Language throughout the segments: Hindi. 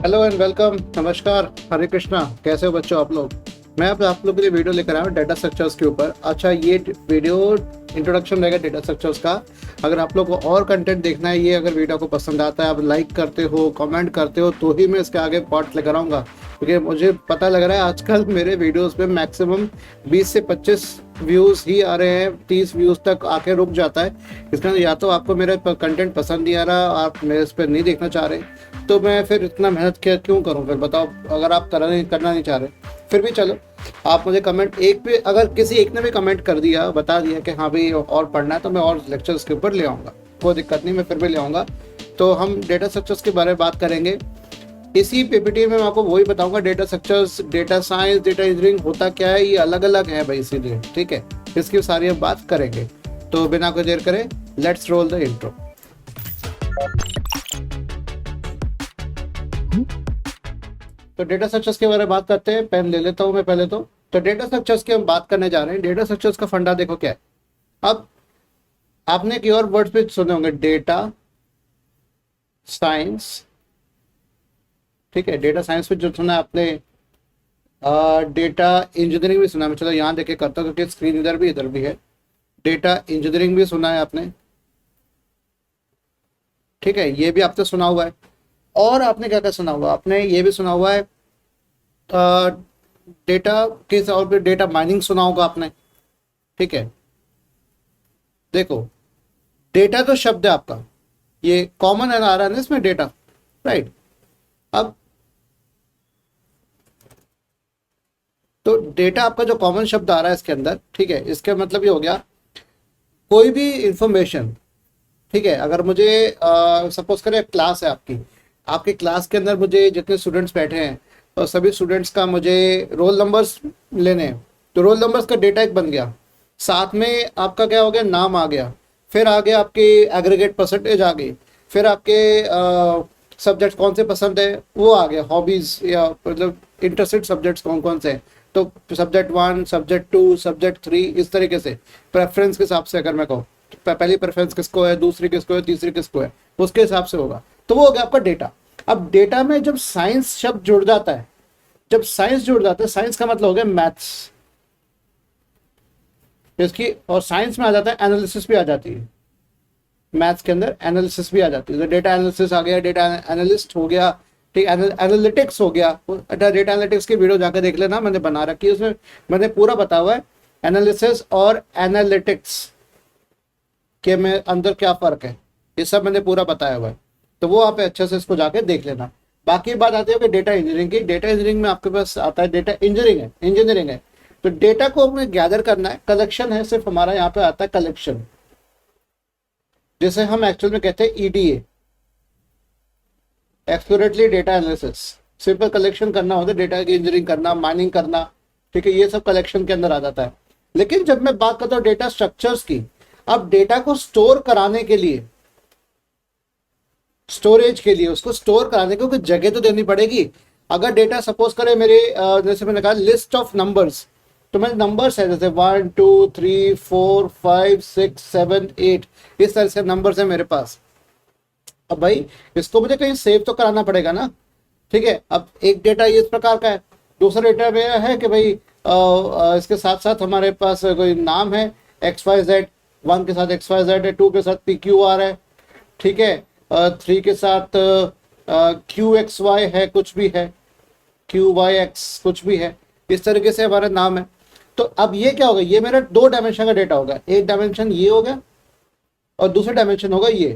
Hello and welcome. नमस्कार, हरे कृष्णा। कैसे हो बच्चों आप लोग? मैं अब आप लोग के लिए वीडियो लेकर आया हूँ डेटा स्ट्रक्चर्स के ऊपर। अच्छा, ये वीडियो इंट्रोडक्शन रहेगा डेटा स्ट्रक्चर्स का। अगर आप लोग को और कंटेंट देखना है, ये अगर वीडियो को पसंद आता है, आप लाइक करते हो, कमेंट करते हो, तो ही मैं इसके आगे पार्ट लेकर आऊँगा। क्योंकि मुझे पता लग रहा है आजकल मेरे वीडियोस पे मैक्सिमम 20 से 25 व्यूज़ ही आ रहे हैं, 30 व्यूज़ तक आके रुक जाता है। इसका या तो आपको मेरा कंटेंट पसंद नहीं आ रहा, आप मेरे इस पर नहीं देखना चाह रहे, तो मैं फिर इतना मेहनत क्यों करूं? फिर बताओ, अगर आप करना नहीं चाह रहे। फिर भी चलो, आप मुझे कमेंट एक पे, अगर किसी एक ने भी कमेंट कर दिया, बता दिया कि हाँ भाई और पढ़ना है, तो मैं और लेक्चर्स के ऊपर ले आऊँगा। कोई दिक्कत नहीं, मैं फिर भी ले आऊँगा। तो हम डेटा स्ट्रक्चर्स के बारे में बात करेंगे इसी पीपीटी में। मैं आपको वही बताऊंगा, data structures, data science, data engineering होता क्या है, ये अलग अलग है भाई, इसीलिए ठीक है। इसकी सारी हम बात करेंगे। तो बिना कोई देर करे, लेट्स रोल द इंट्रो। तो डेटा स्ट्रक्चर्स के बारे में बात करते हैं। पेन ले लेता हूं मैं पहले तो डेटा स्ट्रक्चर्स की हम बात करने जा रहे हैं। डेटा स्ट्रक्चर्स का फंडा देखो क्या है। अब आपने की और वर्ड्स पे सुने होंगे, डेटा साइंस, ठीक है। डेटा साइंस पे जो सुना है आपने, डेटा इंजीनियरिंग भी सुना है। चलो यहाँ देखे करता हूँ, क्योंकि स्क्रीन इधर भी है। डेटा इंजीनियरिंग भी सुना है आपने, ठीक है, ये भी आपने सुना हुआ है। और आपने क्या क्या सुना हुआ? आपने ये भी सुना हुआ है, डेटा के और भी डेटा माइनिंग सुना होगा आपने, ठीक है। देखो, डेटा तो शब्द है आपका, ये कॉमन है आ रहा है ना इसमें, डेटा, राइट। अब तो डेटा आपका जो कॉमन शब्द आ रहा है इसके अंदर, ठीक है, इसका मतलब ये हो गया कोई भी इंफॉर्मेशन, ठीक है। अगर मुझे सपोज करें क्लास है आपकी, आपके क्लास के अंदर मुझे जितने स्टूडेंट्स बैठे हैं, तो सभी स्टूडेंट्स का मुझे रोल नंबर्स लेने हैं। तो रोल नंबर्स का डेटा एक बन गया, साथ में आपका क्या हो गया, नाम आ गया, फिर आगे आपकी एग्रीगेट परसेंटेज आ गई, फिर आपके सब्जेक्ट कौन से पसंद है वो आ गया, हॉबीज या मतलब इंटरेस्टेड सब्जेक्ट्स कौन कौन से हैं। तो सब्जेक्ट 1, सब्जेक्ट 2, सब्जेक्ट 3, इस तरीके से प्रेफरेंस के हिसाब से अगर मैं कहूँ, पहली प्रेफरेंस किसको है, दूसरी किसको है, तीसरी किसको है, उसके हिसाब से होगा। तो वो हो गया आपका डेटा। अब डेटा में जब साइंस शब्द जुड़ जाता है, जब साइंस जुड़ जाता है, साइंस का मतलब हो गया मैथ्स इसकी, और साइंस में आ जाता है एनालिसिस भी आ जाती है, मैथ्स के अंदर एनालिसिस भी आ जाती है। तो डेटा एनालिसिस आ गया, डेटा एनालिस्ट हो गया, ठीक, एनालिटिक्स हो गया। डेटा एनालिटिक्स की वीडियो जाकर देख लेना, मैंने बना रखी है, उसमें मैंने पूरा बताया हुआ है एनालिसिस और एनालिटिक्स के में अंदर क्या फ़र्क है, ये सब मैंने पूरा बताया हुआ है। तो वो आप अच्छे से इसको जाके देख लेना। बाकी बात आती है कि डेटा इंजीनियरिंग की। डेटा इंजीनियरिंग में आपके पास आता है डेटा इंजीनियरिंग है। तो डेटा को हमें गैदर करना है, कलेक्शन है, सिर्फ हमारा यहाँ पे आता है कलेक्शन, जिसे हम एक्चुअल में कहते हैं EDA, accurately data analysis. Simple collection करना होता है, डेटा की इंजीनियरिंग करना, माइनिंग करना, ठीक है, ये सब कलेक्शन के अंदर आ जाता है। लेकिन जब मैं बात करता हूँ डेटा स्ट्रक्चर्स की, अब डेटा को स्टोर कराने के लिए, स्टोरेज के लिए, उसको स्टोर कराने को कुछ जगह तो देनी पड़ेगी। अगर डेटा सपोज करें मेरे, जैसे मैंने कहा लिस्ट ऑफ नंबर्स, तो मेरे नंबर्स है जैसे 1 2 3 4 5 6 7 8, इस तरह से नंबर्स है मेरे पास। अब भाई इसको मुझे कहीं सेव तो कराना पड़ेगा ना, ठीक है। अब एक डेटा इस प्रकार का है, दूसरा डेटा में है कि भाई इसके साथ साथ हमारे पास कोई नाम है XYZ, 1 के साथ XYZ है, 2 के साथ PQR है, ठीक है, 3 के साथ QXY है, कुछ भी है, QYX कुछ भी है, इस तरीके से हमारा नाम है। तो अब ये क्या होगा, ये मेरा 2 डायमेंशन का डेटा होगा। एक डायमेंशन ये होगा और दूसरा डायमेंशन होगा ये।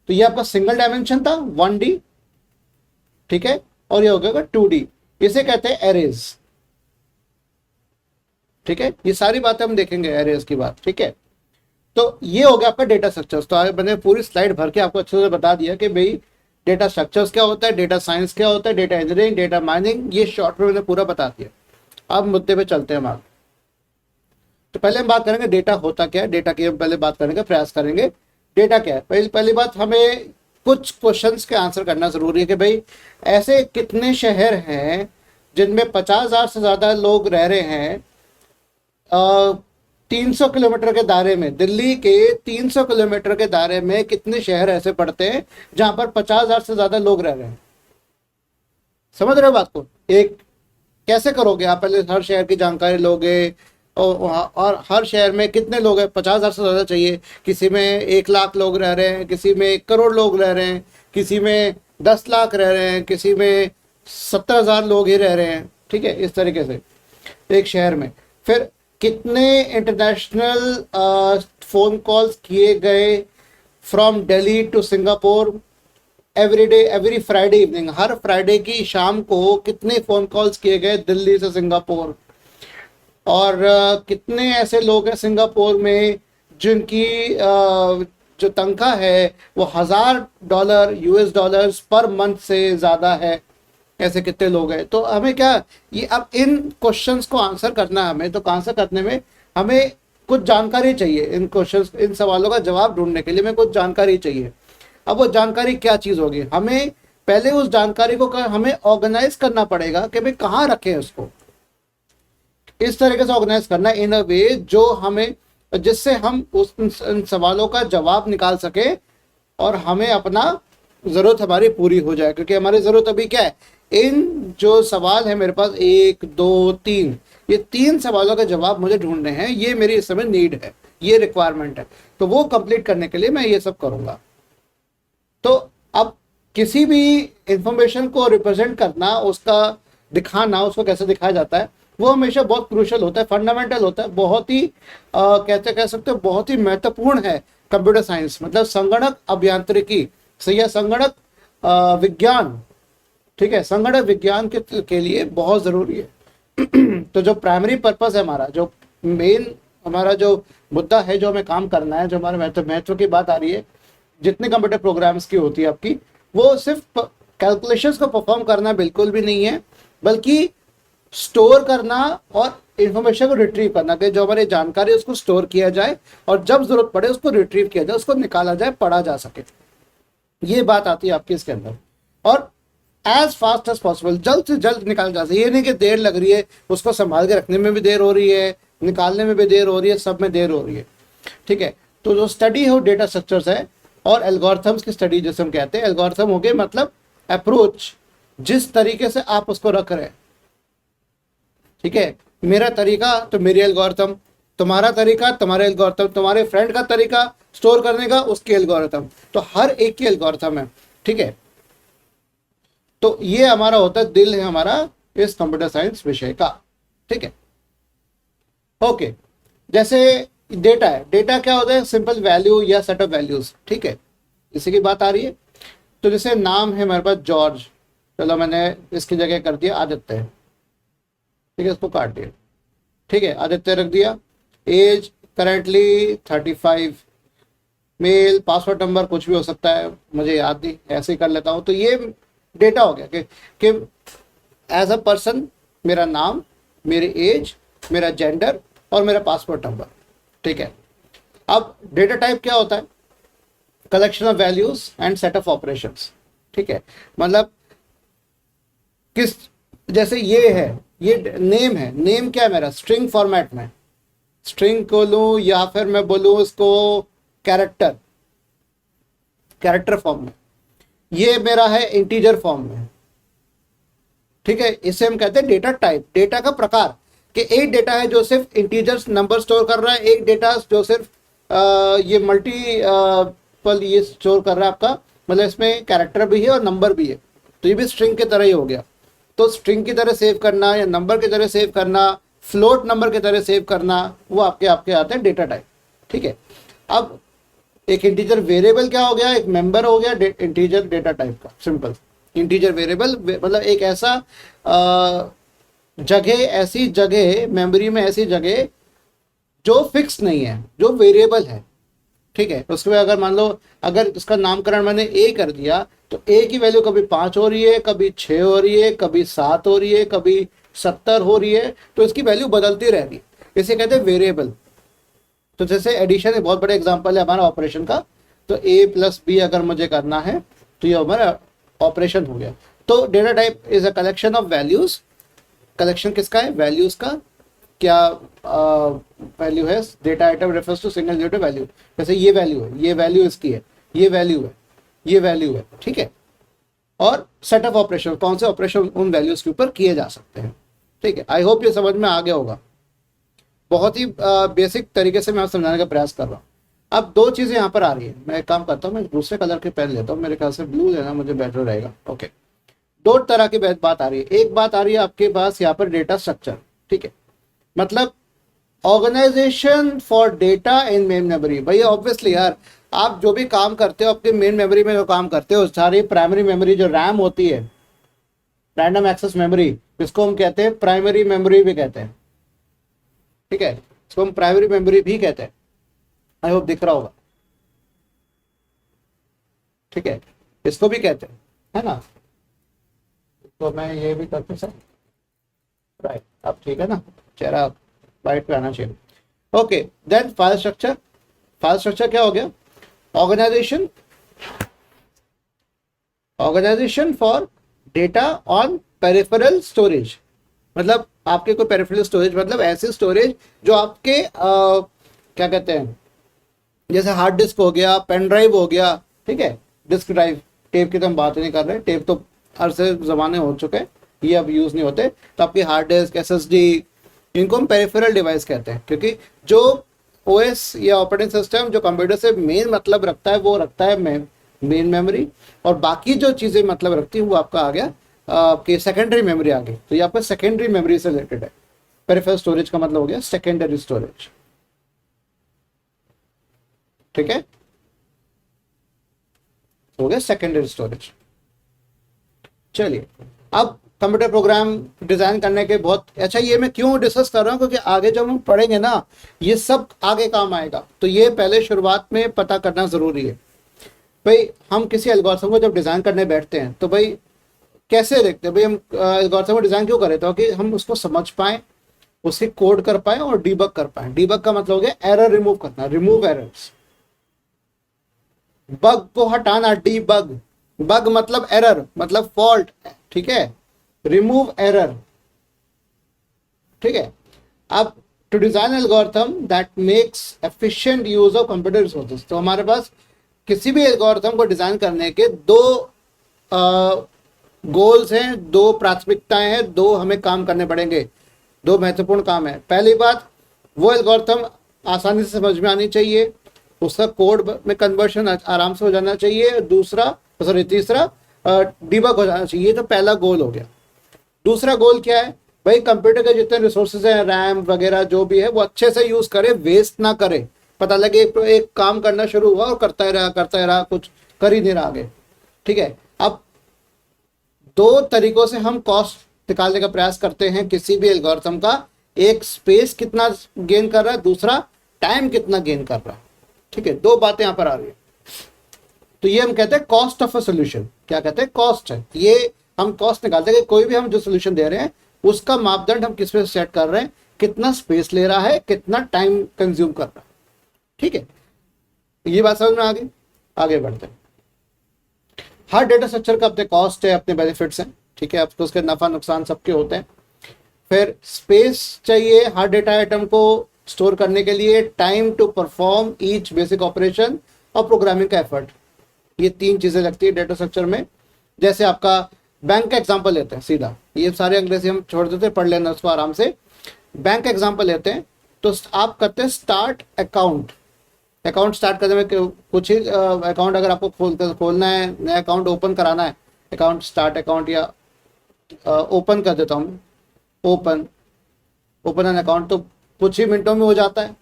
तो ये आपका सिंगल डायमेंशन था 1D, ठीक है, और ये हो गया 2D। इसे कहते हैं एरेज, ठीक है। ये सारी बातें हम देखेंगे एरेज की बात, ठीक है। तो ये हो गया आपका डेटा स्ट्रक्चर्स। तो मैंने पूरी स्लाइड भर के आपको अच्छे से बता दिया कि भाई डेटा स्ट्रक्चर्स क्या होता है, डेटा साइंस क्या होता है, डेटा इंजीनियरिंग, डेटा माइनिंग, ये शॉर्ट में मैंने पूरा बता दिया। अब मुद्दे पे चलते हैं हम आगे। तो पहले हम बात करेंगे डेटा होता क्या है, डेटा की हम पहले बात करने का प्रयास करेंगे। डेटा क्या है, पहली बात, हमें कुछ क्वेश्चंस के आंसर करना जरूरी है कि भाई ऐसे कितने शहर हैं जिनमें 50,000 से ज्यादा लोग रह रहे हैं, 300 किलोमीटर के दायरे में, दिल्ली के 300 किलोमीटर के दायरे में कितने शहर ऐसे पड़ते हैं जहां पर 50,000 से ज्यादा लोग रह रहे हैं? समझ रहे हो बात को? एक कैसे करोगे आप? पहले हर शहर की जानकारी लोगे और हर शहर में कितने लोग हैं, 50,000 से ज़्यादा चाहिए, किसी में 1 लाख लोग रह रहे हैं, किसी में 1 करोड़ लोग रह रहे हैं, किसी में 10 लाख रह रहे हैं, किसी में 70,000 लोग ही रह रहे हैं, ठीक है, इस तरीके से एक शहर में। फिर कितने इंटरनेशनल फ़ोन कॉल्स किए गए from Delhi to Singapore every day, every Friday evening, हर फ्राइडे की शाम को कितने फ़ोन कॉल्स किए गए दिल्ली से सिंगापुर। और कितने ऐसे लोग हैं सिंगापुर में जिनकी जो तनख्वाह है वो $1,000 US डॉलर्स पर मंथ से ज़्यादा है, ऐसे कितने लोग हैं। तो हमें क्या, ये अब इन क्वेश्चंस को आंसर करना है हमें, तो आंसर करने में हमें कुछ जानकारी चाहिए। इन क्वेश्चंस, इन सवालों का जवाब ढूंढने के लिए हमें कुछ जानकारी चाहिए। अब वो जानकारी क्या चीज़ होगी, हमें पहले उस जानकारी को हमें ऑर्गेनाइज करना पड़ेगा कि भाई कहाँ रखें उसको, इस तरीके से ऑर्गेनाइज करना इन अ वे जो हमें, जिससे हम उस इन सवालों का जवाब निकाल सके और हमें अपना ज़रूरत हमारी पूरी हो जाए। क्योंकि हमारी ज़रूरत अभी क्या है, इन जो सवाल है मेरे पास 1 2 3, ये 3 सवालों का जवाब मुझे ढूंढने हैं, ये मेरी इस समय नीड है, ये रिक्वायरमेंट है। तो वो कंप्लीट करने के लिए मैं ये सब करूँगा। तो अब किसी भी इंफॉर्मेशन को रिप्रेजेंट करना, उसका दिखाना, उसको कैसे दिखाया जाता है, वो हमेशा बहुत क्रूशल होता है, फंडामेंटल होता है, बहुत ही कह सकते हो बहुत ही महत्वपूर्ण है कंप्यूटर साइंस, मतलब संगणक अभियांत्रिकी से या संगणक विज्ञान, ठीक है, संगणक विज्ञान के लिए बहुत ज़रूरी है। तो जो प्राइमरी पर्पस है हमारा, जो मेन हमारा जो मुद्दा है, जो हमें काम करना है, जो हमारे महत्व की बात आ रही है जितने कंप्यूटर प्रोग्राम्स की होती है आपकी, वो सिर्फ कैलकुलेशंस को परफॉर्म करना बिल्कुल भी नहीं है, बल्कि स्टोर करना और इंफॉर्मेशन को रिट्रीव करना, कि जो हमारी जानकारी है उसको स्टोर किया जाए और जब जरूरत पड़े उसको रिट्रीव किया जाए, उसको निकाला जाए, पढ़ा जा सके। ये बात आती है आपकी इसके अंदर। और एज फास्ट एज पॉसिबल, जल्द से जल्द निकाला जा सके। ये नहीं कि देर लग रही है, उसको संभाल के रखने में भी देर हो रही है, निकालने में भी देर हो रही है, सब में देर हो रही है, ठीक है। तो जो स्टडी है डेटा स्ट्रक्चर्स है और एल्गोरिथम्स की स्टडी, जैसे हम कहते हैं, एल्गोरिथम हो गए मतलब अप्रोच, जिस तरीके से आप उसको रख रहे हैं, ठीक है। मेरा तरीका तो मेरी एल्गोरिथम, तुम्हारा तरीका तुम्हारे एल्गोरिथम, तुम्हारे फ्रेंड का तरीका स्टोर करने का उसकी एल्गोरिथम, तो हर एक की एल्गोरिथम है, ठीक है। तो ये हमारा होता है, दिल है हमारा इस कंप्यूटर साइंस विषय का, ठीक है। ओके, जैसे डेटा है, डेटा क्या होता है, सिंपल वैल्यू या सेट ऑफ वैल्यूज, ठीक है, इसी की बात आ रही है। तो जैसे नाम है मेरे पास जॉर्ज, चलो मैंने इसकी जगह कर दिया आदित्य, ठीक है, इसको काट दिया, ठीक है, आदित्य रख दिया। Age currently 35, male, password number कुछ भी हो सकता है, मुझे याद नहीं, ऐसे ही कर लेता हूँ। तो ये डेटा हो गया कि एज अ पर्सन मेरा नाम, मेरी एज, मेरा जेंडर और मेरा पासपोर्ट नंबर, ठीक है। अब डेटा टाइप क्या होता है, collection of values and set of operations, ठीक है। मतलब किस, जैसे ये है, ये नेम है, नेम क्या है मेरा, स्ट्रिंग फॉर्मेट में, स्ट्रिंग को लूँ या फिर मैं बोलूँ इसको कैरेक्टर, कैरेक्टर फॉर्म में। ये मेरा है इंटीजर फॉर्म में, ठीक है। इसे हम कहते हैं डेटा टाइप, डेटा का प्रकार, कि एक डेटा है जो सिर्फ इंटीजर्स नंबर स्टोर कर रहा है, एक डेटा जो सिर्फ ये मल्टीपल ये स्टोर कर रहा है आपका, मतलब इसमें कैरेक्टर भी है और नंबर भी है, तो ये भी स्ट्रिंग की तरह ही हो गया। तो स्ट्रिंग की तरह सेव करना या नंबर की तरह सेव करना, फ्लोट नंबर की तरह सेव करना, वो आपके आते हैं डेटा टाइप, ठीक है। अब एक इंटीजर वेरिएबल क्या हो गया, एक मेंबर हो गया इंटीजर डेटा टाइप का, सिंपल। इंटीजर वेरिएबल मतलब एक ऐसा जगह, ऐसी जगह मेमोरी में, ऐसी जगह जो फिक्स नहीं है, जो वेरिएबल है, ठीक है। उसके बाद अगर मान लो अगर इसका नामकरण मैंने ए कर दिया, तो ए की वैल्यू कभी 5 हो रही है, कभी 6 हो रही है, कभी 7 हो रही है, कभी 70 हो रही है, तो इसकी वैल्यू बदलती रह रही है, इसे कहते हैं वेरिएबल। तो जैसे एडिशन एक बहुत बड़ा एग्जांपल है हमारा ऑपरेशन का, तो ए प्लस बी अगर मुझे करना है तो ये हमारा ऑपरेशन हो गया। तो data type is a collection of values, collection किसका है, वैल्यूज का। क्या वैल्यू है, data item refers to single unit value, जैसे ये वैल्यू है, ये वैल्यू इसकी है, ये वैल्यू है, ये वैल्यू है, ठीक है। और सेट ऑफ ऑपरेशन, कौन से ऑपरेशन उन वैल्यूज के ऊपर किए जा सकते हैं। ठीक है, आई होप ये समझ में आ गया होगा। बहुत ही बेसिक तरीके से मैं समझाने का प्रयास कर रहा हूँ। अब दो चीजें यहाँ पर आ रही है, मैं एक काम करता हूँ, मैं दूसरे कलर के पेन लेता हूँ, मेरे ख्याल से ब्लू लेना मुझे बेटर रहेगा। ओके, दो तरह की बात आ रही है। एक बात आ रही है आपके पास यहाँ पर डेटा स्ट्रक्चर, ठीक है, मतलब organisation for data in main memory. भाई ऑब्वियसली यार, आप जो भी काम करते हो अपने मेन मेमोरी में जो काम करते हो, सारी प्राइमरी मेमोरी जो रैम होती है, रैंडम एक्सेस मेमोरी, जिसको हम कहते हैं प्राइमरी मेमोरी भी कहते हैं, ठीक है, इसको हम प्राइमरी मेमोरी भी कहते हैं। आई होप दिख रहा होगा, ठीक है, इसको भी कहते हैं, है ना। तो मैं ये भी करते सर, राइट, अब ठीक है ना, चेहरा राइट पे आना चाहिए। Okay, then file structure. File structure क्या हो गया? Organisation, organisation for data on peripheral storage, मतलब आपके कोई पेरिफेरल स्टोरेज मतलब ऐसी स्टोरेज जो आपके क्या कहते हैं, जैसे हार्ड डिस्क हो गया, पेन ड्राइव हो गया, ठीक है, डिस्क ड्राइव, टेप की तो हम बात नहीं कर रहे, टेप तो अरसे जमाने हो चुके हैं, ये अब यूज नहीं होते। तो आपकी हार्ड डिस्क, एसएसडी, इनको हम पेरिफेरल डिवाइस कहते हैं, क्योंकि जो ओएस या ऑपरेटिंग सिस्टम जो कंप्यूटर से मेन मतलब रखता है वो रखता है मेन मेमोरी, और बाकी जो चीजें मतलब रखती है वो आपका आ गया आपकी सेकेंडरी मेमोरी आ गई। तो ये आपका सेकेंडरी मेमोरी से रिलेटेड है। पेरिफेरल स्टोरेज का मतलब हो गया सेकेंडरी स्टोरेज, ठीक है, हो गया सेकेंडरी स्टोरेज। चलिए, अब कंप्यूटर प्रोग्राम डिजाइन करने के बहुत अच्छा, ये मैं क्यों डिस्कस कर रहा हूँ, क्योंकि आगे जब हम पढ़ेंगे ना ये सब आगे काम आएगा, तो ये पहले शुरुआत में पता करना जरूरी है। भाई हम किसी एल्गोरिथम को जब डिजाइन करने बैठते हैं तो भाई कैसे देखते हैं, भाई हम एल्गोरिथम को डिजाइन क्यों करें, ताकि हम उसको समझ पाए, उसे कोड कर पाए और डीबग कर पाए। डीबग का मतलब हो गया एरर रिमूव करना, रिमूव एरर्स, बग को हटाना, डीबग, बग मतलब एरर मतलब फॉल्ट, ठीक है, रिमूव एरर, ठीक है। अब to design algorithm that makes efficient use of computer resources, तो हमारे पास किसी भी एल्गोरिथम को डिजाइन करने के दो गोल्स हैं, दो प्राथमिकताएं हैं, दो हमें काम करने पड़ेंगे, दो महत्वपूर्ण काम है। पहली बात, वो एल्गोरिथम आसानी से समझ में आनी चाहिए, उसका कोड में कन्वर्शन आराम से हो जाना चाहिए, तीसरा डिबग हो जाना चाहिए। ये तो पहला गोल हो गया। दूसरा गोल क्या है, भाई कंप्यूटर के जितने रिसोर्सेज हैं, रैम वगैरह जो भी है, वो अच्छे से यूज करे, वेस्ट ना करे। पता लगे एक काम करना शुरू हुआ और करता ही रहा, कुछ कर ही नहीं रहा आगे, ठीक है। अब दो तरीकों से हम कॉस्ट निकालने का प्रयास करते हैं किसी भी एल्गोरिथम का, एक स्पेस कितना गेन कर रहा है, दूसरा टाइम कितना गेन कर रहा है, ठीक है, दो बातें यहां पर आ रही है। तो ये हम कहते हैं कॉस्ट ऑफ अ सोल्यूशन। क्या कहते हैं? कॉस्ट है। ये हम कॉस्ट निकालते हैं कि कोई भी हम जो सोल्यूशन दे रहे हैं उसका मापदंड हम किस पे सेट कर रहे हैं, कितना स्पेस ले रहा है, कितना टाइम कंज्यूम कर रहा है, ठीक है। ये बात समझ में आ गई, आगे बढ़ते हैं। हर डेटा स्ट्रक्चर का अपने कॉस्ट है, अपने बेनिफिट्स हैं, ठीक है, आपको उसके नफा नुकसान सबके होते हैं। फिर स्पेस चाहिए हर डेटा आइटम को स्टोर करने के लिए, time to perform each basic operation, और प्रोग्रामिंग का एफर्ट। ये तीन चीजें लगती है डेटा स्ट्रक्चर में। जैसे आपका बैंक का एग्जांपल लेते हैं सीधा, ये सारे अंग्रेजी हम छोड़ देते हैं, पढ़ लेना उसको आराम से। बैंक एग्जांपल लेते हैं तो आप करते हैं स्टार्ट अकाउंट। अकाउंट स्टार्ट करने में कुछ ही अकाउंट अगर आपको खोलना है, नया अकाउंट ओपन कराना है, अकाउंट स्टार्ट अकाउंट या ओपन कर देता हूँ, ओपन एन अकाउंट, तो कुछ ही मिनटों में हो जाता है,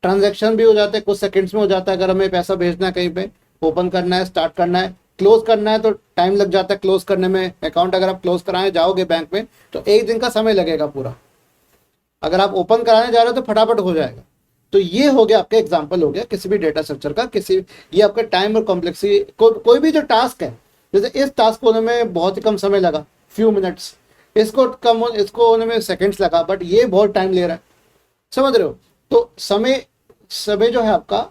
ट्रांजैक्शन भी हो जाता है, कुछ सेकंड्स में हो जाता है। अगर हमें पैसा भेजना है कहीं पे, ओपन करना है, स्टार्ट करना है, क्लोज करना है तो टाइम लग जाता है क्लोज करने में। अकाउंट अगर आप क्लोज कराने जाओगे बैंक में तो एक दिन का समय लगेगा पूरा, अगर आप ओपन कराने जा रहे हो तो फटाफट हो जाएगा। तो ये हो गया आपका एग्जांपल हो गया किसी भी डेटा स्ट्रक्चर का, ये आपका टाइम और कॉम्प्लेक्सिटी कोई भी जो टास्क है, जैसे इस टास्क को होने में बहुत ही कम समय लगा, फ्यू मिनट्स, इसको होने में सेकंड्स लगा, बट ये बहुत टाइम ले रहा है, समझ रहे हो। तो समय जो है आपका,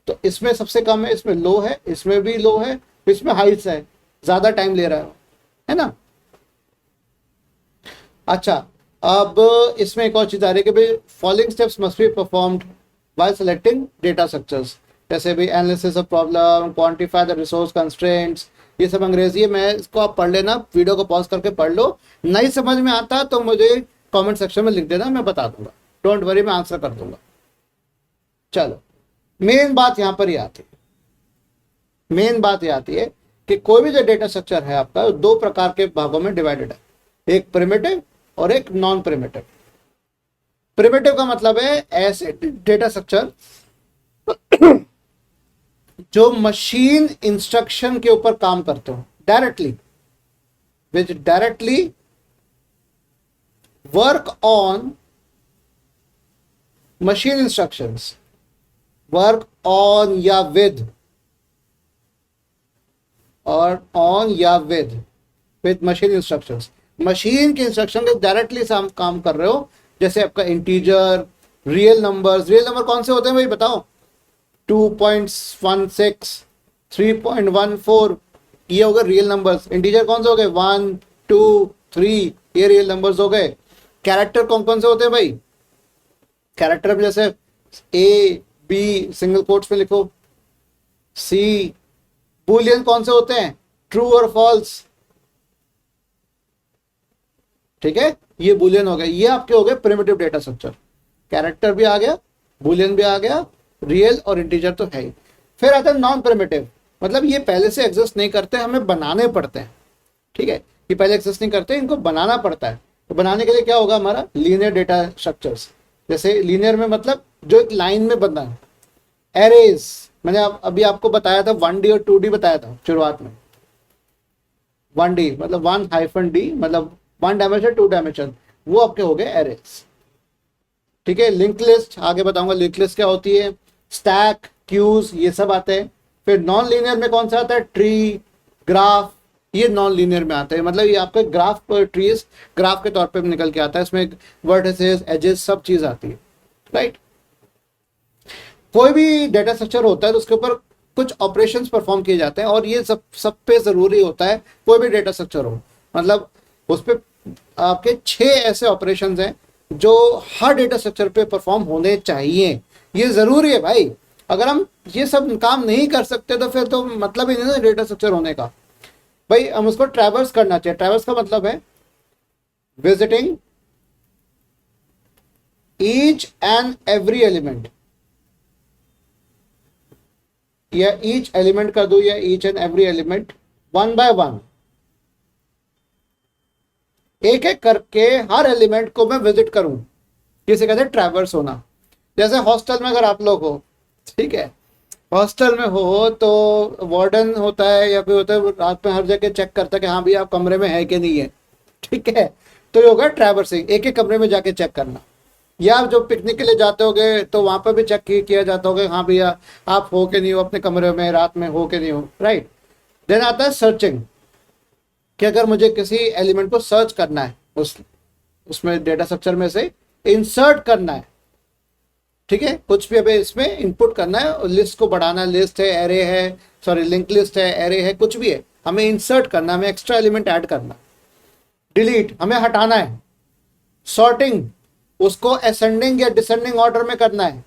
तो इसमें सबसे कम है, इसमें लो है, इसमें भी लो है, इसमें हाइट्स है, ज्यादा टाइम ले रहा है ना। अच्छा, अब इसमें एक और चीज आ रही है कि भाई following steps must be performed while selecting data structures, जैसे भी analysis of problem, quantify the resource constraints, ये सब अंग्रेजी है, मैं इसको आप पढ़ लेना, वीडियो को पॉज करके पढ़ लो। नहीं समझ में आता तो मुझे कमेंट सेक्शन में लिख देना, मैं बता दूंगा, डोंट वरी, मैं आंसर कर दूंगा। चलो, मेन बात यहां पर ही आती है, मेन बात ये आती है कि कोई भी जो डेटा स्ट्रक्चर है आपका, दो प्रकार के भागों में डिवाइडेड है, एक प्रिमिटिव और एक नॉन प्रिमिटिव। प्रिमिटिव का मतलब है ऐसे डेटा स्ट्रक्चर जो मशीन इंस्ट्रक्शन के ऊपर काम करते हो directly, which directly work on machine instructions, work on या विद, और ऑन या विद मशीन इंस्ट्रक्शंस, मशीन के इंस्ट्रक्शन के डायरेक्टली काम कर रहे हो। जैसे आपका integer, real numbers, real number कौन से होते हैं भाई बताओ? 2.16, 3.14, ये हो गए रियल नंबर्स। इंटीजर कौन से हो गए? 1, 2, 3, ये रियल नंबर्स हो गए। कैरेक्टर कौन कौन से होते हैं भाई? कैरेक्टर भी जैसे ए बी सिंगल कोट्स में लिखो, सी। बुलियन कौन से होते हैं? ट्रू और फॉल्स, ठीक है, ये बुलियन हो गए। ये आपके हो गए प्रिमिटिव डेटा स्ट्रक्चर। कैरेक्टर भी आ गया, बुलियन भी आ गया, रियल और इंटीजर तो है ही। फिर आता है नॉन प्रिमिटिव, मतलब ये पहले से एग्जिस्ट नहीं करते, हमें बनाने पड़ते हैं, ठीक है, ये पहले एग्जिस्ट नहीं करते, इनको बनाना पड़ता है। तो बनाने के लिए क्या होगा हमारा? Linear data structures. जैसे लीनियर में मतलब जो एक लाइन में बनना है। एरेज मैंने अभी आपको बताया था, 1D और 2D बताया था शुरुआत में। 1D मतलब 1-D मतलब 1 डायमेंशन 2 डायमेंशन, वो आपके हो गए एरेज, ठीक है। लिंक लिस्ट आगे बताऊंगा, लिंक लिस्ट क्या होती है, स्टैक, क्यूज, ये सब आते हैं। फिर नॉन लीनियर में कौन सा आता है? ट्री, ग्राफ, ये नॉन लीनियर में आता है, मतलब ये आपका ग्राफ, ट्रीज ग्राफ के तौर पे निकल के आता है, इसमें वर्टिसेस, एजेस, सब चीज आती है, राइट। कोई भी डेटा स्ट्रक्चर होता है तो उसके ऊपर कुछ ऑपरेशंस परफॉर्म किए जाते हैं, और ये सब पे जरूरी होता है। कोई भी डेटा स्ट्रक्चर हो, मतलब उस पे आपके 6 ऐसे ऑपरेशंस हैं जो हर डेटा स्ट्रक्चर पे परफॉर्म होने चाहिए, ये जरूरी है भाई। अगर हम ये सब काम नहीं कर सकते तो फिर तो मतलब ही नहीं ना डेटा स्ट्रक्चर होने का। भाई हम उसको ट्रैवर्स करना चाहिए। ट्रैवर्स का मतलब है visiting each and every element, या ईच एलिमेंट कर दो, या each and every element 1 by 1, एक एक करके हर एलिमेंट को मैं विजिट करूं, किसे कहते हैं? ट्रैवर्स होना। जैसे हॉस्टल में अगर आप लोग हो, ठीक है, हॉस्टल में हो तो वार्डन होता है या फिर होता है रात में हर जगह चेक करता है कि हाँ भैया आप कमरे में है कि नहीं है, ठीक है। तो ये होगा ट्रैवर्सिंग, एक एक कमरे में जाके चेक करना। या आप जो पिकनिक के लिए जाते होगे तो वहां पर भी चेक किया जाता होगा, हाँ भैया आप हो के नहीं हो अपने कमरे में, रात में हो के नहीं हो, राइट। देन आता है सर्चिंग, कि अगर मुझे किसी एलिमेंट को सर्च करना है, उसमें डेटा स्ट्रक्चर में से इंसर्ट करना है, ठीक है, कुछ भी अभी इसमें इनपुट करना है, लिस्ट को बढ़ाना, लिस्ट है, एरे है, सॉरी लिंक लिस्ट है, एरे है, कुछ भी है, हमें इंसर्ट करना, हमें एक्स्ट्रा एलिमेंट ऐड करना। डिलीट हमें हटाना है। सॉर्टिंग उसको असेंडिंग या डिसेंडिंग ऑर्डर में करना है,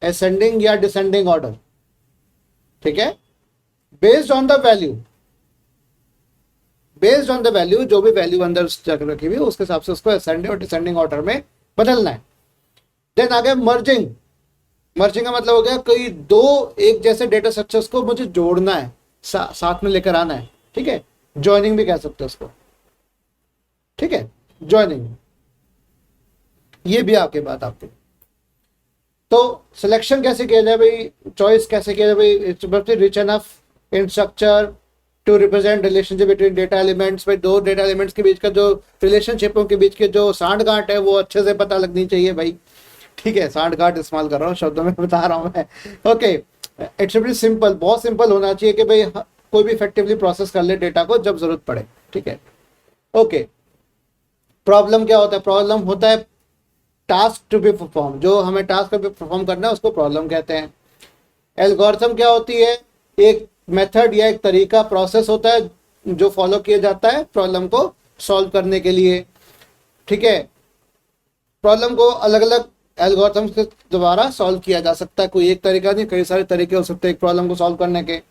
असेंडिंग या डिसेंडिंग ऑर्डर, ठीक है। Based on the value, based on the value, जो भी वैल्यू अंदर रखी हुई उसके हिसाब से उसको असेंडिंग और डिसेंडिंग ऑर्डर में बदलना है। देन आगे मर्जिंग, मर्जिंग का मतलब हो गया कोई दो एक जैसे डेटा स्ट्रक्चर्स को मुझे जोड़ना है, साथ में लेकर आना है, ठीक है। ज्वाइनिंग भी कह सकते हो उसको, ठीक है, ज्वाइनिंग, ये भी आपके बात आपकी। तो सिलेक्शन कैसे किया जाए भाई, चॉइस कैसे किया जाए भाई? It's very rich enough in structure to represent relationship between data elements. भाई दो डेटा एलिमेंट्स के बीच का जो रिलेशनशिप्पों के बीच के जो सांठ-गांठ है वो अच्छे से पता लगनी चाहिए भाई, ठीक है। सांठ-गांठ इस्तेमाल कर रहा हूँ, शब्दों में बता रहा हूँ मैं, ओके। इट्स वेरी सिंपल, बहुत सिंपल होना चाहिए कि भाई कोई भी इफेक्टिवली प्रोसेस कर ले डेटा को जब जरूरत पड़े, ठीक है, ओके। प्रॉब्लम क्या होता है? प्रॉब्लम होता है टास्क टू बी परफॉर्म, जो हमें टास्क पे परफॉर्म करना है उसको प्रॉब्लम कहते हैं। एल्गोरिथम क्या होती है? एक मेथड या एक तरीका, प्रोसेस होता है जो फॉलो किया जाता है प्रॉब्लम को सॉल्व करने के लिए, ठीक है। प्रॉब्लम को अलग अलग एल्गोरिथम्स के द्वारा सॉल्व किया जा सकता है, कोई एक तरीका नहीं, कई सारे तरीके हो सकते हैं एक प्रॉब्लम को सॉल्व करने के,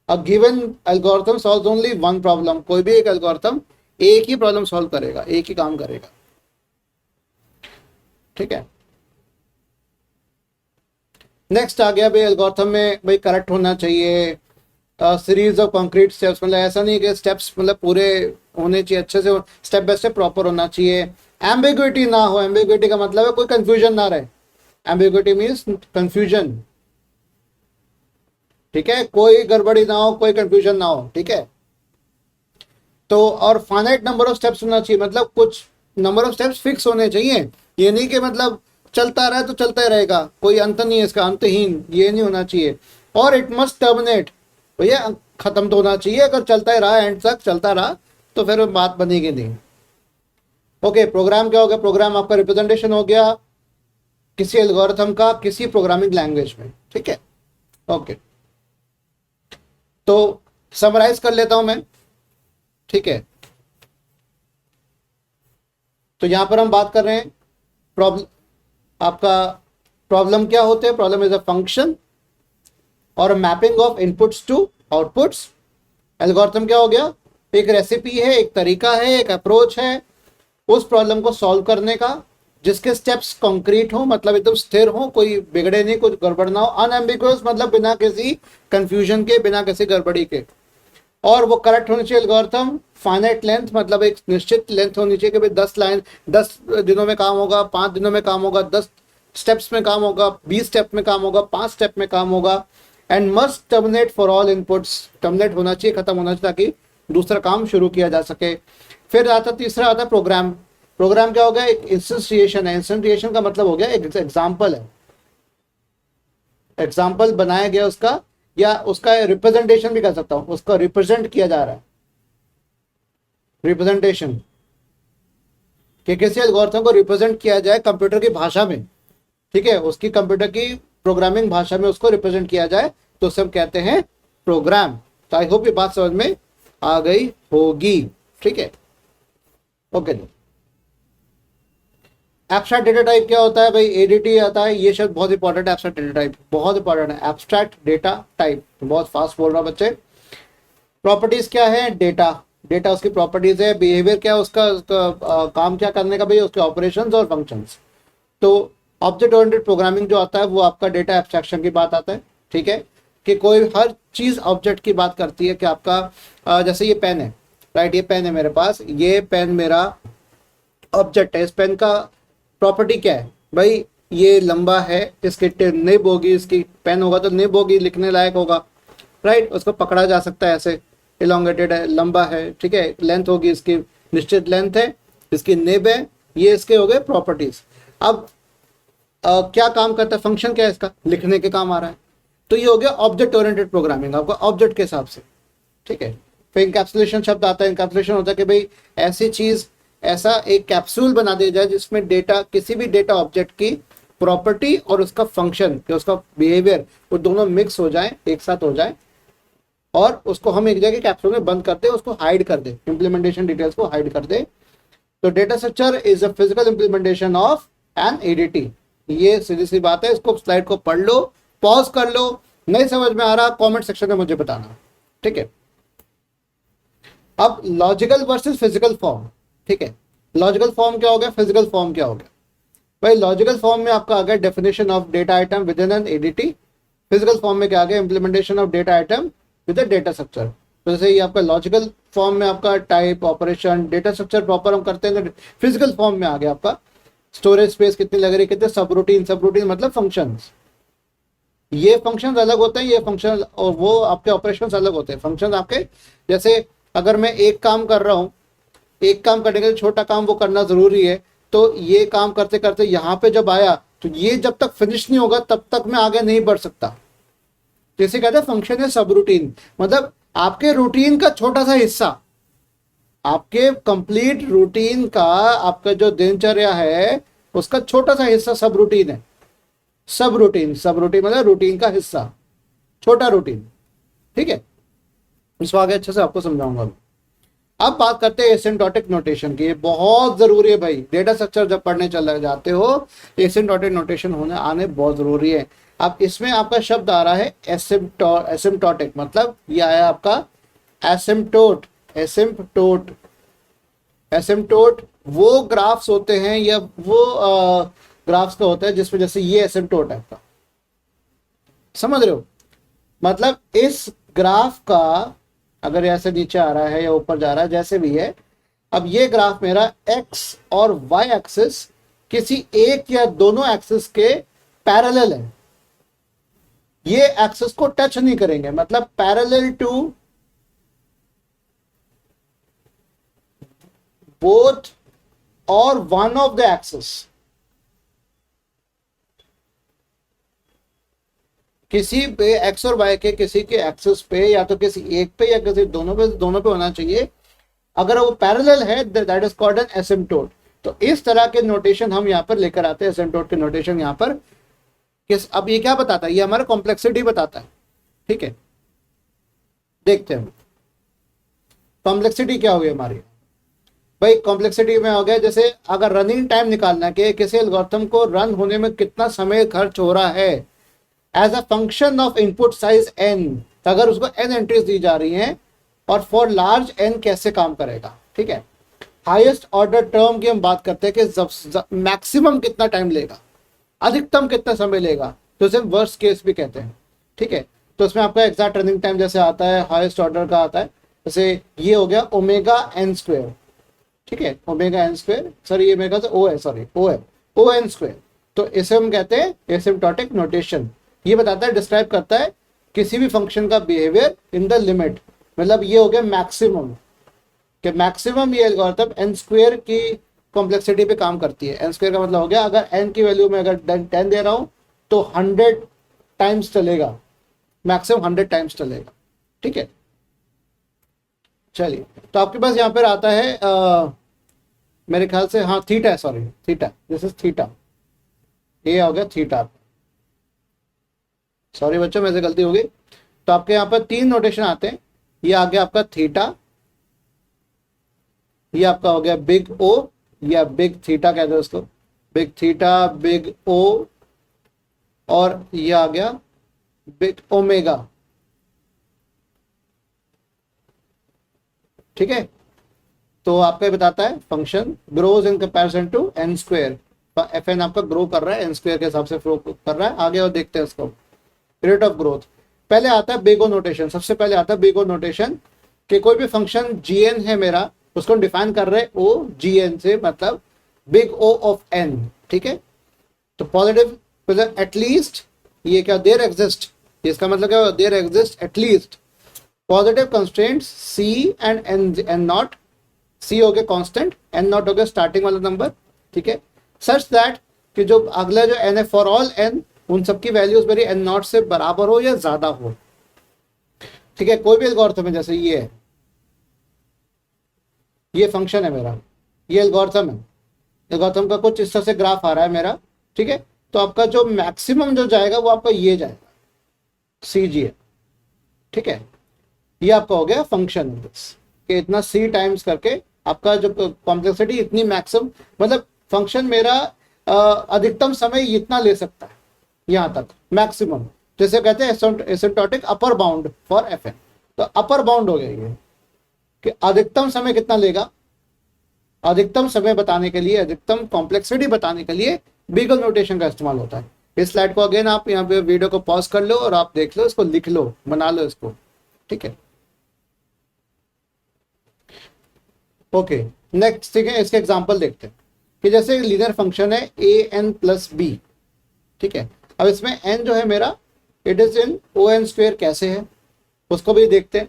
a given algorithm solves only one problem, कोई भी एक एल्गोरिथम एक ही प्रॉब्लम सॉल्व करेगा, एक ही काम करेगा, ठीक है। नेक्स्ट आ गया भाई, एल्गोरिथम में भाई करेक्ट होना चाहिए, सीरीज ऑफ कंक्रीट स्टेप्स, मतलब ऐसा नहीं कि स्टेप्स मतलब पूरे होने चाहिए, अच्छे से स्टेप बाय स्टेप प्रॉपर होना चाहिए। एम्बिग्विटी ना हो, एम्बिग्विटी का मतलब है कोई कंफ्यूजन ना रहे, एम्बिग्विटी मीन्स कंफ्यूजन, ठीक है, कोई गड़बड़ी ना हो, कोई कंफ्यूजन ना हो, ठीक है। तो और फाइनाइट नंबर ऑफ स्टेप्स होना चाहिए, मतलब कुछ नंबर ऑफ स्टेप्स फिक्स होने चाहिए, ये नहीं कि मतलब चलता रहा तो चलता ही रहेगा, कोई अंत नहीं है इसका, अंतहीन, ये नहीं होना चाहिए। और इट मस्ट टर्मिनेट, भैया खत्म तो होना चाहिए, अगर चलता ही रहा एंड तक चलता रहा तो फिर बात बनेगी नहीं। ओके, प्रोग्राम क्या हो गया, प्रोग्राम आपका रिप्रेजेंटेशन हो गया किसी एल्गोरिथम का किसी प्रोग्रामिंग लैंग्वेज में, ठीक है। ओके, तो समराइज कर लेता हूं मैं, ठीक है। तो यहां पर हम बात कर रहे हैं प्रॉब्लम, आपका प्रॉब्लम क्या होते हैं, प्रॉब्लम इज अ फंक्शन और mapping of inputs to outputs. Algorithm क्या हो गया, एक रेसिपी है, एक तरीका है, एक अप्रोच है उस प्रॉब्लम को सॉल्व करने का, जिसके स्टेप्स कॉन्क्रीट हो, मतलब एकदम स्थिर हो, कोई बिगड़े नहीं, कुछ गड़बड़ ना हो, अनएम्बिगुअस मतलब बिना किसी कंफ्यूजन के, बिना किसी गड़बड़ी के, और वो करेक्ट होनी चाहिए एल्गोरिथम। फाइनाइट लेंथ मतलब एक निश्चित लेंथ होनी चाहिए कि भाई 10 लाइन 10 दिनों में काम होगा, 5 दिनों में काम होगा, 10 स्टेप्स में काम होगा, 20 स्टेप में काम होगा, 5 स्टेप में काम होगा। And must terminate for all inputs, terminate होना चाहिए, खत्म होना चाहिए, ताकि दूसरा काम शुरू किया जा सके। फिर आता तीसरा आता प्रोग्राम। प्रोग्राम क्या हो गया, एक इंस्टेंटिएशन है, इंस्टेंटिएशन का मतलब हो गया एक एग्जाम्पल है, एग्जाम्पल बनाया गया उसका, या उसका रिप्रेजेंटेशन भी कर सकता हूं, उसका रिप्रेजेंट किया जा रहा है, रिप्रेजेंटेशन, कि किसी एल्गोरिथम को रिप्रेजेंट किया जाए कंप्यूटर की भाषा में, ठीक है, उसकी कंप्यूटर की प्रोग्रामिंग भाषा में उसको रिप्रेजेंट किया जाए, तो उसे हम कहते हैं प्रोग्राम। तो आई होप ये बात समझ में आ गई होगी, ठीक है। ओके, एब्स्ट्रैक्ट डेटा टाइप क्या होता है भाई, एडीटी आता है, ये शब्द बहुत इंपॉर्टेंट है, एब्स्ट्रैक्ट डेटा टाइप बहुत इंपॉर्टेंट है, एब्स्ट्रैक्ट डेटा टाइप, बहुत फास्ट बोल रहा बच्चे। प्रॉपर्टीज क्या है, डेटा, डेटा उसकी प्रॉपर्टीज है, बिहेवियर क्या है उसका काम क्या करने का भाई, उसके ऑपरेशंस और फंक्शंस। तो ऑब्जेक्ट ओरिएंटेड प्रोग्रामिंग जो आता है वो आपका डेटा एब्स्ट्रैक्शन की बात आता है, ठीक है, कि कोई हर चीज ऑब्जेक्ट की बात करती है, कि आपका जैसे ये पेन है, राइट, ये पेन है मेरे पास, ये पेन मेरा ऑब्जेक्ट है, इस पेन का प्रॉपर्टी क्या है भाई, ये लंबा है, इसकी निब होगी, इसकी पेन होगा तो निब होगी, लिखने लायक होगा, राइट, उसको पकड़ा जा सकता है ऐसे, इलोंगेटेड है, लंबा है, ठीक है, लेंथ होगी इसकी, निश्चित लेंथ है, इसकी निब है, ये इसके हो गए प्रॉपर्टीज। अब क्या काम करता है, फंक्शन क्या है इसका, लिखने के काम आ रहा है, तो ये हो गया ऑब्जेक्ट ओरिएंटेड प्रोग्रामिंग, आपका ऑब्जेक्ट के हिसाब से, ठीक है। फिर इंकैप्सुलेशन शब्द आता है, इंकैप्सुलेशन होता है कि भाई ऐसी चीज, ऐसा एक कैप्सूल बना दिया जाए जिसमें डेटा, किसी भी डेटा ऑब्जेक्ट की प्रॉपर्टी और उसका फंक्शन, उसका बिहेवियर, वो दोनों मिक्स हो जाए, एक साथ हो जाए, और उसको हम एक जगह कैप्सूल में बंद कर दे, उसको हाइड कर दे, इंप्लीमेंटेशन डिटेल्स को हाइड कर दे। तो data structure is a physical implementation of an ADT, ये सीधी सी बात है, इसको स्लाइड को पढ़ लो, पॉज कर लो, नहीं समझ में आ रहा कमेंट सेक्शन में मुझे बताना, ठीक है। अब लॉजिकल वर्सेस फिजिकल फॉर्म, ठीक है, लॉजिकल फॉर्म क्या हो गया, फिजिकल फॉर्म क्या हो गया भाई, लॉजिकल फॉर्म में आपका आ गया definition of data item with in an ADT, physical form में क्या आ गया, implementation of data item with a data structure. तो जैसे ये आपका लॉजिकल फॉर्म में आपका type, operation, data structure proper हम करते हैं, फिजिकल फॉर्म में आ गया आपका स्टोरेज स्पेस कितनी लग रही है, कितने सब रूटीन, सब रूटीन मतलब फंक्शंस, ये फंक्शंस अलग होते हैं, ये फंक्शन और वो आपके ऑपरेशंस अलग होते हैं। फंक्शंस आपके, जैसे अगर मैं एक काम कर रहा हूँ, एक काम करने के लिए छोटा काम वो करना जरूरी है, तो ये काम करते करते यहाँ पे जब आया, तो ये जब तक फिनिश नहीं होगा तब तक मैं आगे नहीं बढ़ सकता। जैसे कहते हैं फंक्शन है सब रूटीन, मतलब आपके रूटीन का छोटा सा हिस्सा, आपके कंप्लीट रूटीन का, आपका जो दिनचर्या है उसका छोटा सा हिस्सा सब रूटीन है। सब रूटीन, सब रूटीन मतलब रूटीन का हिस्सा, छोटा रूटीन, ठीक है। इसको आगे अच्छे से आपको समझाऊंगा। अब बात करते हैं एसिम्प्टोटिक नोटेशन की, ये बहुत जरूरी है भाई, डेटा स्ट्रक्चर जब पढ़ने चले जाते हो एसिम्प्टोटिक नोटेशन होने आने बहुत जरूरी है। अब इसमें आपका शब्द आ रहा है एसिम्प्टोटिक, मतलब ये आया आपका एसिम्प्टोट। एसिम्प्टोट, एसिम्प्टोट वो ग्राफ्स होते हैं या वो ग्राफ्स का होता है जिसमें जैसे ये एसिम्प्टोट है आपका, समझ रहे हो? मतलब इस ग्राफ का अगर ऐसे नीचे आ रहा है या ऊपर जा रहा है जैसे भी है, अब ये ग्राफ मेरा एक्स और वाई एक्सिस किसी एक या दोनों एक्सिस के पैरेलल है, ये एक्सिस को टच नहीं करेंगे, मतलब पैरेलल टू बोथ और वन ऑफ द एक्सिस। किसी पे एक्स और वाई के किसी के एक्सिस पे या तो किसी एक पे या किसी दोनों पे होना चाहिए। अगर वो पैरेलल है that is called an asymptote. तो इस तरह के नोटेशन हम यहाँ पर लेकर आते हैं, एसिम्प्टोट के नोटेशन यहाँ पर किस, अब ये क्या बताता है? ये हमारा कॉम्प्लेक्सिटी बताता है, ठीक है। देखते हैं कॉम्प्लेक्सिटी क्या होगी हमारी। भाई कॉम्प्लेक्सिटी में हो गया जैसे अगर रनिंग टाइम निकालना कि किसी एल्गोरिथम को रन होने में कितना समय खर्च हो रहा है as a function of input size n, अगर उसको n एंट्रीज दी जा रही हैं और फॉर लार्ज n कैसे काम करेगा, ठीक है। हाईएस्ट ऑर्डर टर्म की हम बात करते हैं कि मैक्सिमम कितना टाइम लेगा, अधिकतम कितना समय लेगा, तो इसे वर्स्ट केस भी कहते हैं, ठीक है। तो उसमें आपका एग्जैक्ट रनिंग टाइम जैसे आता है हाईएस्ट ऑर्डर का आता है, जैसे ये हो गया ओमेगा एन स्क्वायर, ठीक है, ओमेगा एन स्क्वायर, सॉरी ये ओमेगा से ओ है, सॉरी ओ है, ओ एन स्क्वायर। तो इसे हम कहते हैं एसिम्प्टोटिक नोटेशन। ये बताता है, डिस्क्राइब करता है किसी भी फंक्शन का बिहेवियर इन द लिमिट, मतलब ये हो गया मैक्सिमम, कि मैक्सिमम ये एल्गोरिथम एन स्क्वायर की कॉम्प्लेक्सिटी पे काम करती है। एन स्क्वायर का मतलब हो गया अगर एन की वैल्यू में अगर 10 दे रहा हूं तो 100 टाइम्स चलेगा, मैक्सिमम 100 टाइम्स चलेगा, ठीक है। चलिए तो आपके पास यहाँ पर आता है मेरे ख्याल से, हाँ थीटा है, sorry theta, this is theta, ये हो गया थीटा, सॉरी बच्चों मेरे से गलती हो गई। तो आपके यहाँ पर 3 नोटेशन आते हैं, ये आ गया आपका थीटा, ये आपका हो गया बिग ओ या बिग थीटा कहते हैं उसको, बिग थीटा, बिग ओ, और ये आ गया बिग ओमेगा, ठीक है। तो आपका बताता है function grows in comparison to n square, f n आपका ग्रो कर रहा है एन स्क्वायर के हिसाब से ग्रो कर रहा है। आगे और देखते हैं इसको, रेट ऑफ ग्रोथ। पहले आता है बिग ओ नोटेशन, सबसे पहले आता है बिग ओ नोटेशन कि कोई भी फंक्शन जी एन है मेरा, उसको डिफाइन कर रहे हैं ओ जी एन से, मतलब बिग ओ ऑफ एन, ठीक है। तो पॉजिटिव एटलीस्ट, ये क्या, देयर एग्जिस्ट, इसका मतलब क्या, there exist at least positive constraints C and N naught, C हो गया कांस्टेंट, एन नॉट हो गया स्टार्टिंग वाला नंबर, ठीक है, सच दैट कि जो अगला जो एन है फॉर ऑल एन, उन सबकी वैल्यूज मेरी एन नॉट से बराबर हो या ज्यादा हो, ठीक है। कोई भी एल्गोरिथम है, जैसे ये है, ये फंक्शन है मेरा, ये एल्गोरिथम है, एल्गोरिथम का कुछ इस तरह से ग्राफ आ रहा है मेरा, ठीक है। तो आपका जो मैक्सिमम जो जाएगा वो आपका ये जाएगा सी जी है, ठीक है। ये आपका हो गया फंक्शन कि इतना सी टाइम्स करके आपका जो कॉम्प्लेक्सिटी इतनी मैक्सिमम, मतलब फंक्शन मेरा अधिकतम समय इतना ले सकता है यहाँ तक मैक्सिमम, जैसे कहते हैं asymptotic upper bound for f n. तो अपर बाउंड हो गया ये कि अधिकतम समय कितना लेगा, अधिकतम समय बताने के लिए, अधिकतम कॉम्प्लेक्सिटी बताने के लिए बिग ओ नोटेशन का इस्तेमाल होता है। इस स्लाइड को अगेन आप यहाँ पे वीडियो को पॉज कर लो और आप देख लो, इसको लिख लो, बना लो इसको, ठीक है। ओके नेक्स्ट, ठीक है, इसके एग्जांपल देखते हैं कि जैसे लीनियर फंक्शन है ए एन प्लस बी, ठीक है। अब इसमें n जो है मेरा it is in O n square, कैसे है उसको भी देखते हैं,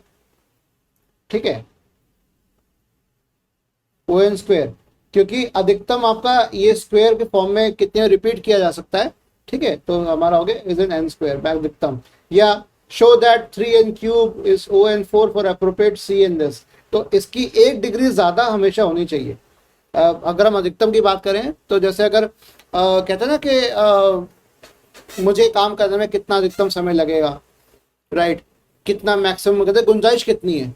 ठीक है। ओ एन स्क्वेयर, क्योंकि अधिकतम आपका ये स्क्वेयर के फॉर्म में कितने रिपीट किया जा सकता है, ठीक है। तो हमारा हो गया इज इन एन स्क्वेयर अधिकतम, या show that 3n cube is O n 4 for appropriate c in this. तो इसकी 1 डिग्री ज्यादा हमेशा होनी चाहिए। अगर हम अधिकतम की बात करें तो जैसे अगर कहते हैं ना कि मुझे काम करने में कितना अधिकतम समय लगेगा, राइट, कितना मैक्सिमम, कहते हैं गुंजाइश कितनी है,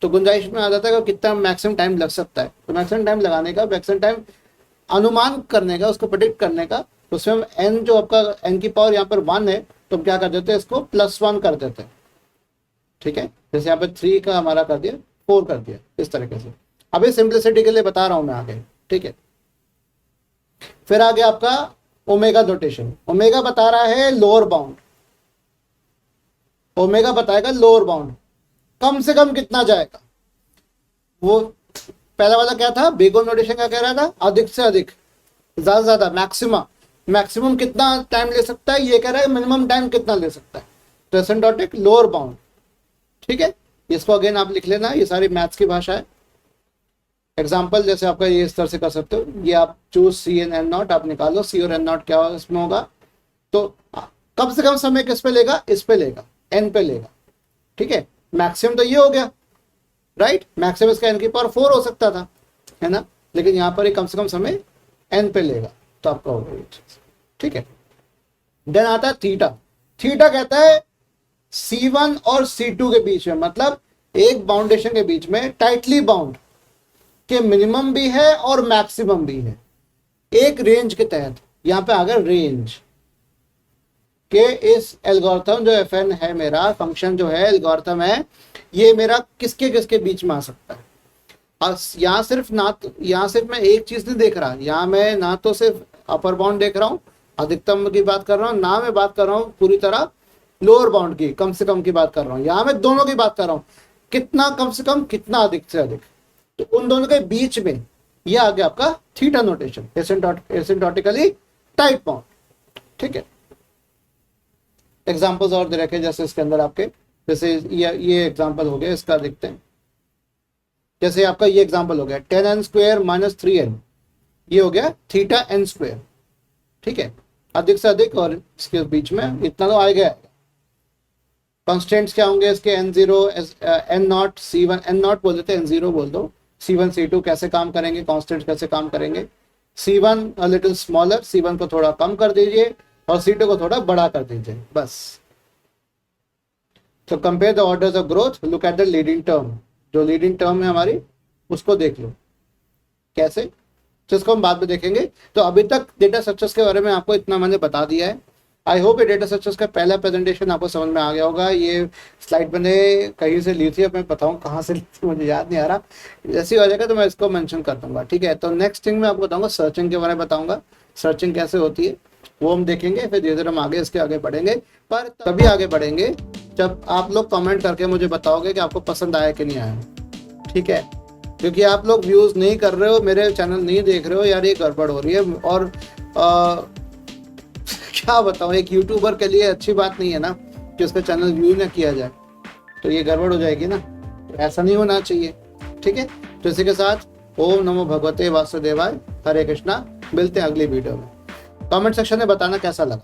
तो गुंजाइश में आ जाता है कि कितना मैक्सिमम टाइम लग सकता है। तो मैक्सिमम टाइम लगाने का, मैक्सिमम टाइम अनुमान करने का, उसको प्रेडिक्ट करने का उसमें हम n जो आपका n की पावर यहाँ पर 1 है तो हम क्या कर देते हैं, इसको +1 कर देते हैं। ठीक है, जैसे यहाँ पे 3 का हमारा कर दिया 4 कर दिया, इस तरीके से। अभी सिंप्लिसिटी के लिए बता रहा हूं मैं आगे। ठीक है, फिर आगे आपका ओमेगा नोटेशन। ओमेगा बता रहा है लोअर बाउंड, ओमेगा बताएगा लोअर बाउंड कम से कम कितना जाएगा। वो पहला वाला क्या था, बेगोन नोटेशन का कह रहा था अधिक से अधिक, ज्यादा से ज्यादा, मैक्सिमम, मैक्सिमम कितना टाइम ले सकता है, ये कह रहा है मिनिमम टाइम कितना ले सकता है। तो एसिम्प्टोटिक लोअर बाउंड। ठीक है, इसको अगेन आप लिख लेना, ये सारी मैथ्स की भाषा है। एग्जाम्पल जैसे आपका ये इस तरह से कर सकते हो, ये आप choose c n n not आप निकालो, सी और एन नॉट क्या इसमें होगा। तो कम से कम समय किस पे लेगा, इस पे लेगा, एन पे लेगा। ठीक है, मैक्सिमम तो ये हो गया, राइट, मैक्सिमम इसका एन की पावर 4 हो सकता था, है ना, लेकिन यहाँ पर कम से कम समय एन पे लेगा, तो आपका होगा ये चीज। ठीक है, देन आता है थीटा। थीटा कहता है C1 और C2 के बीच में, मतलब एक बाउंडेशन के बीच में टाइटली बाउंड के मिनिमम भी है और मैक्सिमम भी है, एक रेंज के तहत। यहां पे अगर रेंज के इस एल्गोरिथम जो fn है मेरा फंक्शन जो है एल्गोरिथम है, ये मेरा किसके किसके बीच में आ सकता है। और यहाँ सिर्फ मैं एक चीज नहीं देख रहा, यहाँ मैं ना तो सिर्फ अपर बाउंड देख रहा हूँ, अधिकतम की बात कर रहा हूँ, ना मैं बात कर रहा हूँ पूरी तरह लोअर बाउंड की, कम से कम की बात कर रहा हूँ। यहाँ मैं दोनों की बात कर रहा हूँ, कितना कम से कम, कितना अधिक से अधिक। तो उन दोनों के बीच में ये आ गया आपका थीटा नोटेशन, एसिम्प्टोटिकली टाइट बाउंड। ठीक है, एग्जांपल्स और दे रखे जैसे इसके अंदर आपके, जैसे ये एग्जांपल हो गया, इसका देखते हैं। जैसे आपका ये एग्जांपल हो गया 10n² - 3n, ये हो गया थीटा n²। ठीक है, अधिक से अधिक और इसके बीच में इतना तो आ गया। कॉन्स्टेंट्स क्या होंगे इसके, n0 n0 c1, n0 बोल देते हैं, n0 बोल दो, c1 c2 कैसे काम करेंगे, कॉन्स्टेंट्स कैसे काम करेंगे। c1 a little smaller, c1 को थोड़ा कम कर दीजिए और c2 को थोड़ा बड़ा कर दीजिए, बस। तो compare the orders of growth, look at the leading term, जो लीडिंग टर्म है हमारी उसको देख लो कैसे, जिसको हम बाद में देखेंगे। तो अभी तक डेटा स्ट्रक्चर्स के बारे में आपको इतना मैंने बता दिया है। आई होप ये डेटा स्ट्रक्चर्स का पहला प्रेजेंटेशन आपको समझ में आ गया होगा। ये स्लाइड मैंने कहीं से ली थी, अब मैं बताऊँ कहाँ से ली थी मुझे याद नहीं आ रहा, जैसी हो जाएगा तो मैं इसको मेंशन कर दूंगा। ठीक है, तो नेक्स्ट थिंग मैं आपको बताऊंगा सर्चिंग के बारे में बताऊंगा, सर्चिंग कैसे होती है वो हम देखेंगे, फिर धीरे धीरे हम आगे इसके आगे बढ़ेंगे। पर तभी आगे बढ़ेंगे जब आप लोग कमेंट करके मुझे बताओगे कि आपको पसंद आया कि नहीं आया। ठीक है, क्योंकि आप लोग व्यूज नहीं कर रहे हो, मेरे चैनल नहीं देख रहे हो, यार ये गड़बड़ हो रही है। और क्या बताऊं, एक यूट्यूबर के लिए अच्छी बात नहीं है ना कि उसका चैनल व्यू ना किया जाए, तो ये गड़बड़ हो जाएगी ना, तो ऐसा नहीं होना चाहिए। ठीक है, तो इसी के साथ ओम नमो भगवते वासुदेवाय, हरे कृष्णा। मिलते हैं अगली वीडियो में। कमेंट सेक्शन में बताना कैसा लगा।